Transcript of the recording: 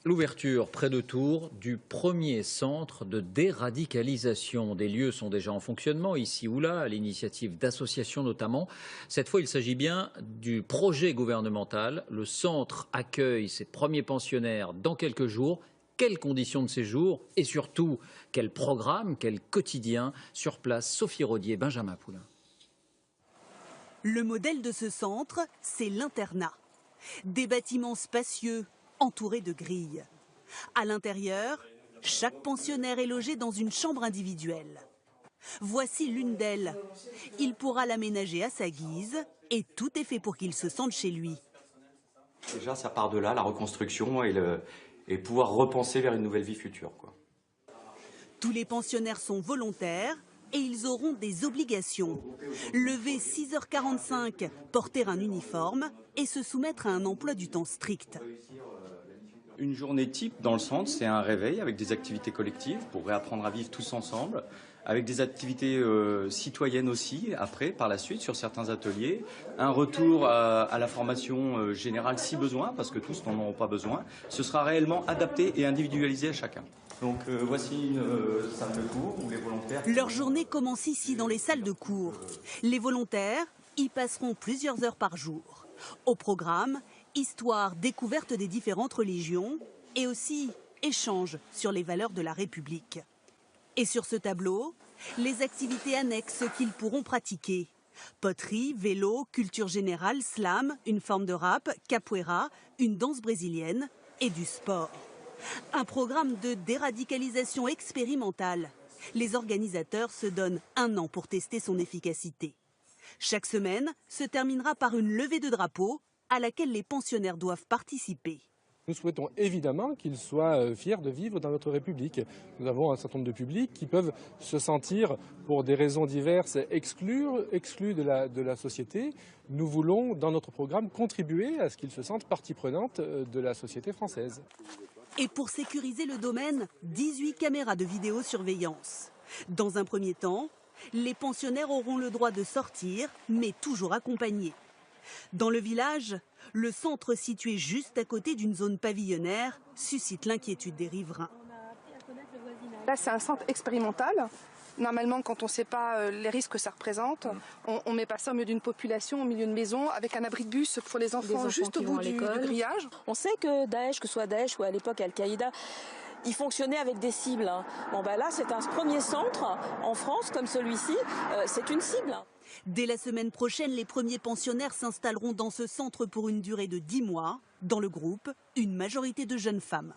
L'ouverture près de Tours du premier centre de déradicalisation. Des lieux sont déjà en fonctionnement ici ou là, à l'initiative d'associations notamment. Cette fois, il s'agit bien du projet gouvernemental. Le centre accueille ses premiers pensionnaires dans quelques jours. Quelles conditions de séjour et surtout quel programme, quel quotidien sur place? Sophie Rodier, Benjamin Poulain. Le modèle de ce centre, c'est l'internat. Des bâtiments spacieux, entourés de grilles. À l'intérieur, chaque pensionnaire est logé dans une chambre individuelle. Voici l'une d'elles. Il pourra l'aménager à sa guise et tout est fait pour qu'il se sente chez lui. Déjà, ça part de là, la reconstruction et pouvoir repenser vers une nouvelle vie future, quoi. Tous les pensionnaires sont volontaires et ils auront des obligations. Lever 6h45, porter un uniforme et se soumettre à un emploi du temps strict. Une journée type dans le centre, c'est un réveil avec des activités collectives pour réapprendre à vivre tous ensemble, avec des activités citoyennes aussi, après, par la suite, sur certains ateliers. Un retour à la formation générale si besoin, parce que tous n'en auront pas besoin. Ce sera réellement adapté et individualisé à chacun. Donc voici une salle de cours où les volontaires... Leur journée commence ici dans les salles de cours. Les volontaires y passeront plusieurs heures par jour. Au programme, histoire, découverte des différentes religions et aussi échange sur les valeurs de la République. Et sur ce tableau, les activités annexes qu'ils pourront pratiquer. Poterie, vélo, culture générale, slam, une forme de rap, capoeira, une danse brésilienne et du sport. Un programme de déradicalisation expérimentale. Les organisateurs se donnent 1 an pour tester son efficacité. Chaque semaine se terminera par une levée de drapeau à laquelle les pensionnaires doivent participer. Nous souhaitons évidemment qu'ils soient fiers de vivre dans notre République. Nous avons un certain nombre de publics qui peuvent se sentir, pour des raisons diverses, exclus de la société. Nous voulons, dans notre programme, contribuer à ce qu'ils se sentent partie prenante de la société française. Et pour sécuriser le domaine, 18 caméras de vidéosurveillance. Dans un premier temps, les pensionnaires auront le droit de sortir, mais toujours accompagnés. Dans le village, le centre situé juste à côté d'une zone pavillonnaire suscite l'inquiétude des riverains. Là, c'est un centre expérimental. Normalement, quand on ne sait pas les risques que ça représente, on met pas ça au milieu d'une population, au milieu de maisons, avec un abri de bus pour les enfants juste au bout du grillage. On sait que Daesh, que ce soit Daesh ou à l'époque Al-Qaïda, ils fonctionnaient avec des cibles. Bon, là, c'est un premier centre en France comme celui-ci, c'est une cible. Dès la semaine prochaine, les premiers pensionnaires s'installeront dans ce centre pour une durée de 10 mois. Dans le groupe, une majorité de jeunes femmes.